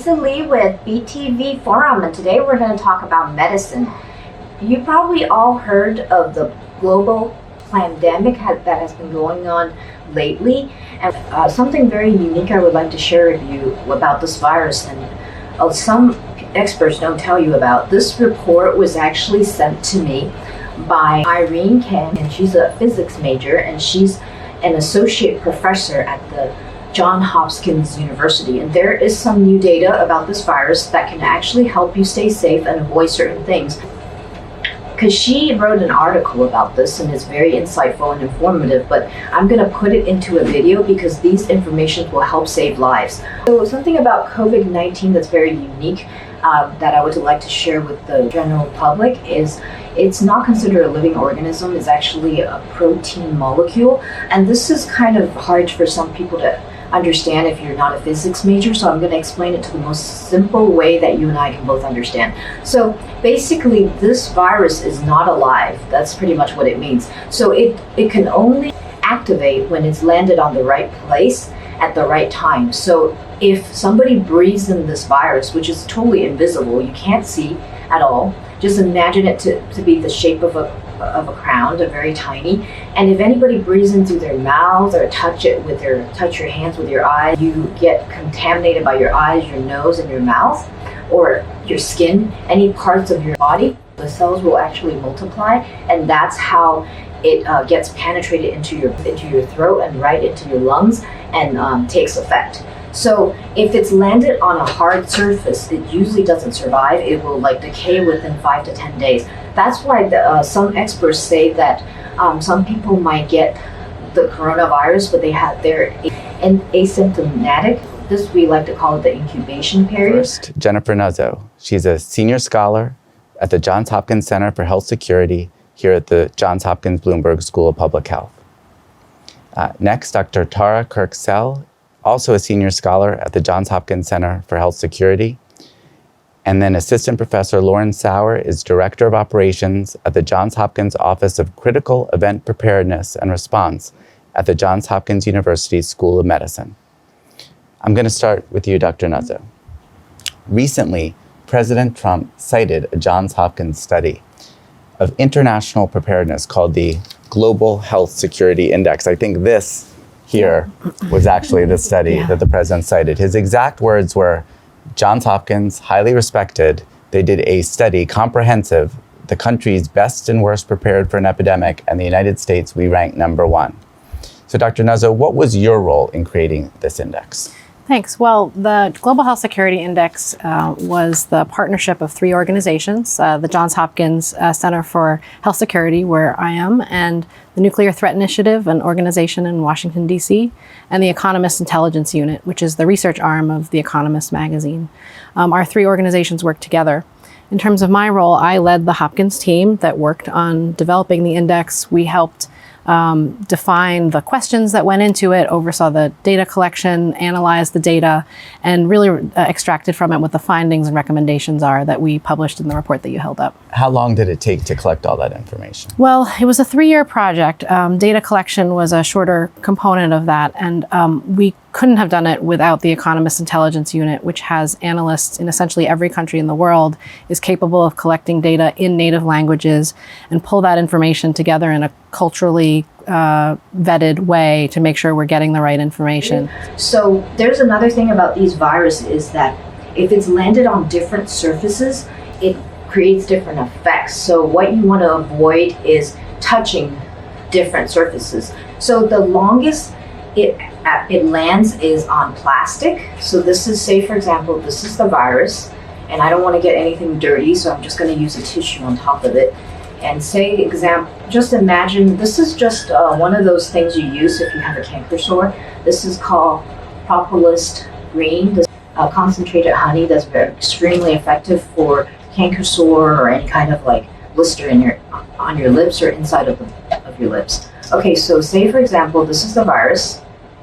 Lisa Lee with BTV Forum, and today we're going to talk about medicine. You probably all heard of the global pandemic that has been going on lately, and something very unique I would like to share with you about this virus, and some experts don't tell you about. This report was actually sent to me by Irene Ken, and she's a physics major, and she's an associate professor at the Johns Hopkins University, and there is some new data about this virus that can actually help you stay safe and avoid certain things. Because she wrote an article about this and it's very insightful and informative, but I'm going to put it into a video because these information will help save lives. So something about COVID-19 that's very unique that I would like to share with the general public is it's not considered a living organism. It's actually a protein molecule, and this is kind of hard for some people to understand if you're not a physics major, so I'm going to explain it to the most simple way that you and I can both understand. So basically, this virus is not alive. That's pretty much what it means. So it can only activate when it's landed on the right place at the right time. So if somebody breathes in this virus, which is totally invisible, you can't see at all, just imagine it to be the shape of a crown, a very tiny. And if anybody breathes in through their mouth or touch your hands with your eyes, you get contaminated by your eyes, your nose, and your mouth, or your skin, any parts of your body. The cells will actually multiply, and that's how it gets penetrated into your throat and right into your lungs and takes effect. So if it's landed on a hard surface, it usually doesn't survive. It will decay within 5 to 10 days. That's why some experts say that some people might get the coronavirus, but they're asymptomatic. This we like to call it the incubation period. First, Jennifer Nuzzo. She's a senior scholar at the Johns Hopkins Center for Health Security here at the Johns Hopkins Bloomberg School of Public Health. Next, Dr. Tara Kirk-Sell, also a senior scholar at the Johns Hopkins Center for Health Security. And then Assistant Professor Lauren Sauer is Director of Operations at the Johns Hopkins Office of Critical Event Preparedness and Response at the Johns Hopkins University School of Medicine. I'm going to start with you, Dr. Nuzzo. Recently, President Trump cited a Johns Hopkins study of international preparedness called the Global Health Security Index. I think this here was actually the study that the president cited. His exact words were, Johns Hopkins, highly respected, they did a study, comprehensive, the countries best and worst prepared for an epidemic, and the United States, we ranked #1. So Dr. Nuzzo, what was your role in creating this index? Thanks. Well, the Global Health Security Index was the partnership of 3 organizations, the Johns Hopkins Center for Health Security, where I am, and the Nuclear Threat Initiative, an organization in Washington, D.C., and the Economist Intelligence Unit, which is the research arm of The Economist magazine. Our 3 organizations work together. In terms of my role, I led the Hopkins team that worked on developing the index. We helped define the questions that went into it, oversaw the data collection, analyzed the data, and really extracted from it what the findings and recommendations are that we published in the report that you held up. How long did it take to collect all that information? Well, it was a 3-year project. Data collection was a shorter component of that, and we couldn't have done it without the Economist Intelligence Unit, which has analysts in essentially every country in the world, is capable of collecting data in native languages and pull that information together in a culturally vetted way to make sure we're getting the right information. So there's another thing about these viruses is that if it's landed on different surfaces, it creates different effects. So what you want to avoid is touching different surfaces. So the longest it lands is on plastic. So this is, say for example, this is the virus, and I don't want to get anything dirty, so I'm just going to use a tissue on top of it. And just imagine, this is just one of those things you use if you have a canker sore. This is called propolis green, this concentrated honey that's extremely effective for canker sore or any kind of blister on your lips or inside of your lips. Okay, so say for example, this is the virus,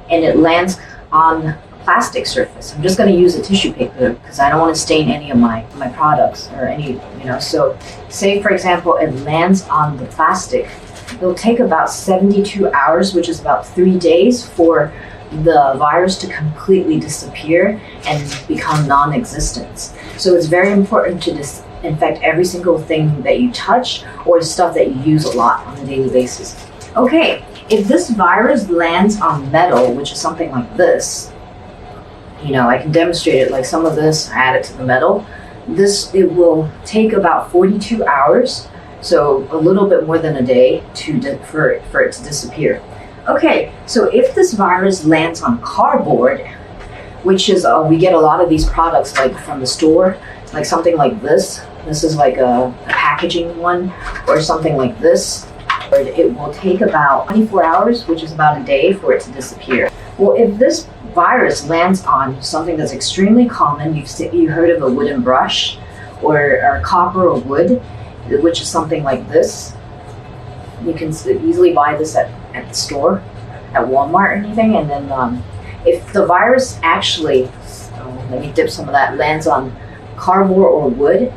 and it lands on a plastic surface. I'm just going to use a tissue paper because I don't want to stain any of my products or any, so say for example, it lands on the plastic. It'll take about 72 hours, which is about 3 days for the virus to completely disappear and become non-existent. So it's very important to disinfect every single thing that you touch or stuff that you use a lot on a daily basis. Okay, if this virus lands on metal, which is something like this, I can demonstrate it, like some of this, add it to the metal. It will take about 42 hours, so a little bit more than a day for it to disappear. Okay, so if this virus lands on cardboard, which is, we get a lot of these products like from the store, like something like this. This is like a packaging one, or something like this. It will take about 24 hours, which is about a day, for it to disappear. Well, if this virus lands on something that's extremely common, you heard of a wooden brush or copper or wood, which is something like this. You can easily buy this at the store, at Walmart or anything. And then if the virus actually, let me dip some of that, lands on cardboard or wood,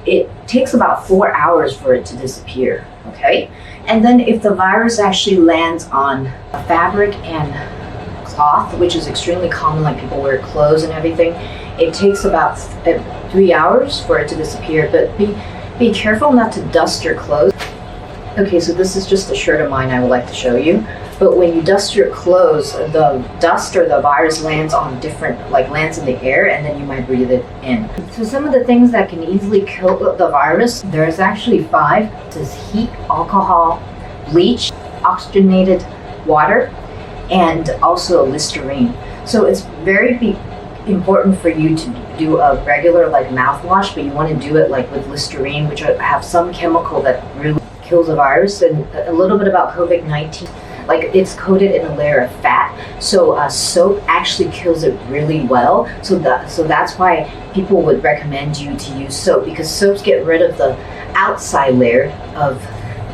it takes about 4 hours for it to disappear, okay? And then if the virus actually lands on fabric and cloth, which is extremely common, like people wear clothes and everything, it takes about 3 hours for it to disappear, but be careful not to dust your clothes. Okay, so this is just a shirt of mine I would like to show you. But when you dust your clothes, the dust or the virus lands on lands in the air, and then you might breathe it in. So some of the things that can easily kill the virus, there's actually 5. This is heat, alcohol, bleach, oxygenated water, and also Listerine. So it's very important for you to do a regular mouthwash, but you want to do it with Listerine, which have some chemical that really kills the virus. And a little bit about COVID-19. It's coated in a layer of fat, so soap actually kills it really well. So that's why people would recommend you to use soap, because soaps get rid of the outside layer of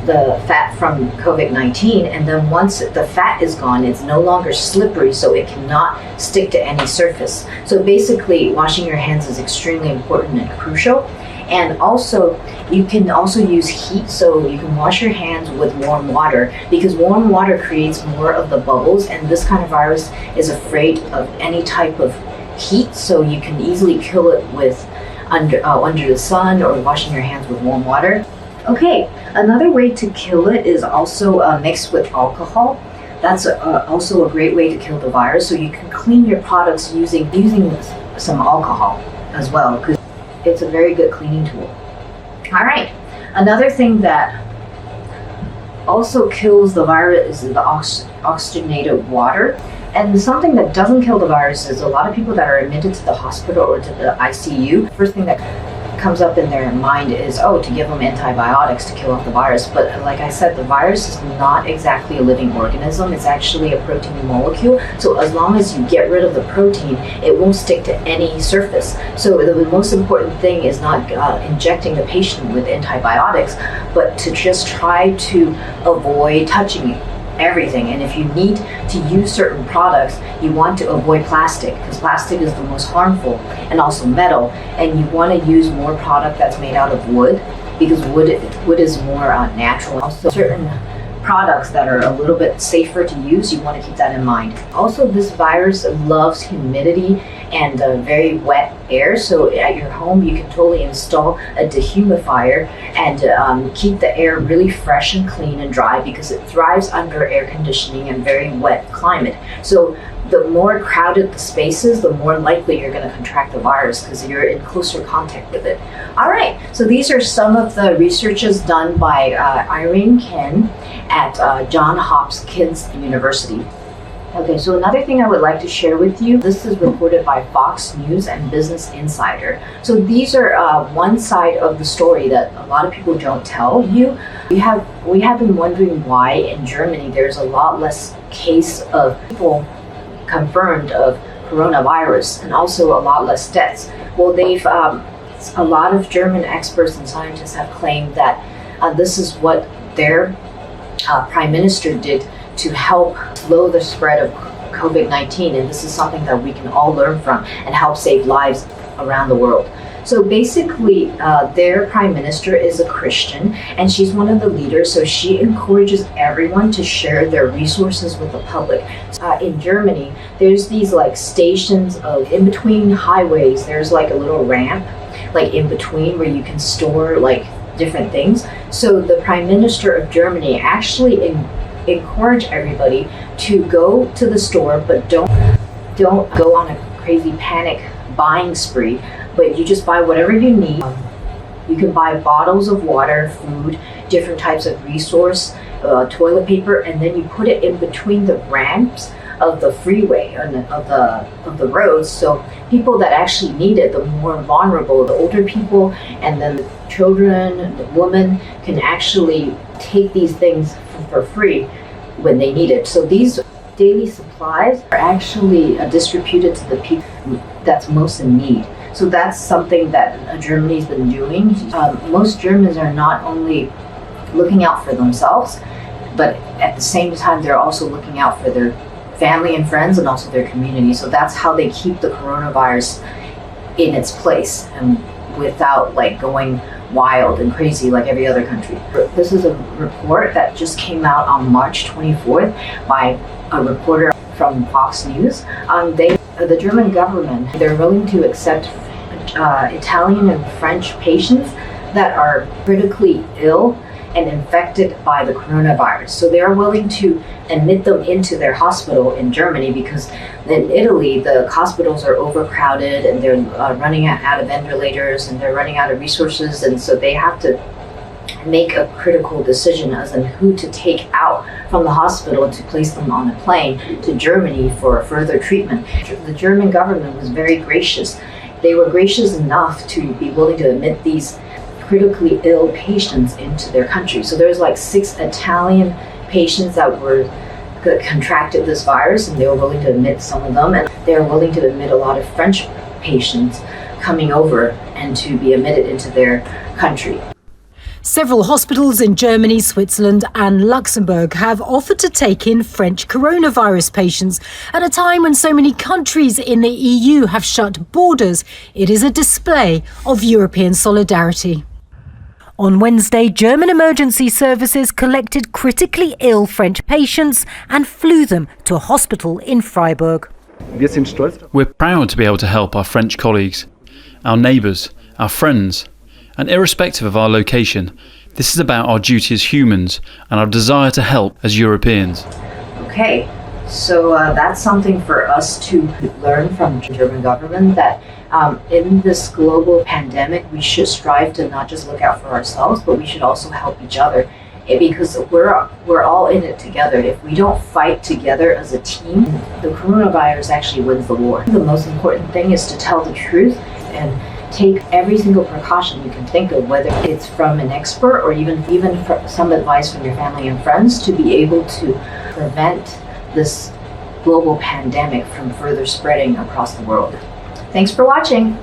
the fat from COVID-19, and then once the fat is gone, it's no longer slippery, so it cannot stick to any surface. So basically, washing your hands is extremely important and crucial. And also, you can also use heat, so you can wash your hands with warm water, because warm water creates more of the bubbles, and this kind of virus is afraid of any type of heat, so you can easily kill it with under the sun or washing your hands with warm water. Okay, another way to kill it is also mixed with alcohol. That's also a great way to kill the virus, so you can clean your products using some alcohol as well, because it's a very good cleaning tool. All right, another thing that also kills the virus is the oxygenated water. And something that doesn't kill the virus is a lot of people that are admitted to the hospital or to the ICU, first thing that comes up in their mind is, to give them antibiotics to kill off the virus. But like I said, the virus is not exactly a living organism. It's actually a protein molecule. So as long as you get rid of the protein, it won't stick to any surface. So the most important thing is not injecting the patient with antibiotics, but to just try to avoid touching everything. And if you need to use certain products, you want to avoid plastic, because plastic is the most harmful, and also metal. And you want to use more product that's made out of wood, because wood is more natural. Also, certain products that are a little bit safer to use, you want to keep that in mind. Also, this virus loves humidity and very wet air, so at your home you can totally install a dehumidifier and keep the air really fresh and clean and dry, because it thrives under air conditioning and very wet climate. So the more crowded the spaces, the more likely you're going to contract the virus, because you're in closer contact with it. All right, so these are some of the researches done by Irene Ken at Johns Hopkins University. Okay, so another thing I would like to share with you, this is reported by Fox News and Business Insider. So these are one side of the story that a lot of people don't tell you. We have been wondering why in Germany there's a lot less case of people confirmed of coronavirus, and also a lot less deaths. Well, a lot of German experts and scientists have claimed that this is what their prime minister did to help slow the spread of COVID-19, and this is something that we can all learn from and help save lives around the world. So basically, their prime minister is a Christian, and she's one of the leaders. So she encourages everyone to share their resources with the public. In Germany, there's these like stations of in between highways. There's like a little ramp, like in between, where you can store like different things. So the prime minister of Germany actually encourage everybody to go to the store, but don't go on a crazy panic buying spree, but you just buy whatever you need. You can buy bottles of water, food, different types of resource, toilet paper, and then you put it in between the ramps of the freeway of the roads. So people that actually need it, the more vulnerable, the older people, and then the children, the women, can actually take these things for free when they need it. So these daily supplies are actually distributed to the people that's most in need. So that's something that Germany's been doing. Most Germans are not only looking out for themselves, but at the same time they're also looking out for their family and friends and also their community. So that's how they keep the coronavirus in its place and without like going wild and crazy like every other country. This is a report that just came out on March 24th by a reporter from Fox News. The German government, they're willing to accept Italian and French patients that are critically ill and infected by the coronavirus. So they are willing to admit them into their hospital in Germany, because in Italy, the hospitals are overcrowded and they're running out of ventilators and they're running out of resources. And so they have to make a critical decision as in who to take out from the hospital to place them on a plane to Germany for further treatment. The German government was very gracious. They were gracious enough to be willing to admit these critically ill patients into their country. So there's like 6 Italian patients that contracted this virus, and they were willing to admit some of them, and they're willing to admit a lot of French patients coming over and to be admitted into their country. Several hospitals in Germany, Switzerland and Luxembourg have offered to take in French coronavirus patients at a time when so many countries in the EU have shut borders. It is a display of European solidarity. On Wednesday, German emergency services collected critically ill French patients and flew them to a hospital in Freiburg. We're proud to be able to help our French colleagues, our neighbours, our friends. And irrespective of our location, this is about our duty as humans and our desire to help as Europeans. Okay, so that's something for us to learn from the German government, that in this global pandemic, we should strive to not just look out for ourselves, but we should also help each other, because we're all in it together. If we don't fight together as a team, the coronavirus actually wins the war. The most important thing is to tell the truth and take every single precaution you can think of, whether it's from an expert or even from some advice from your family and friends, to be able to prevent this global pandemic from further spreading across the world. Thanks for watching.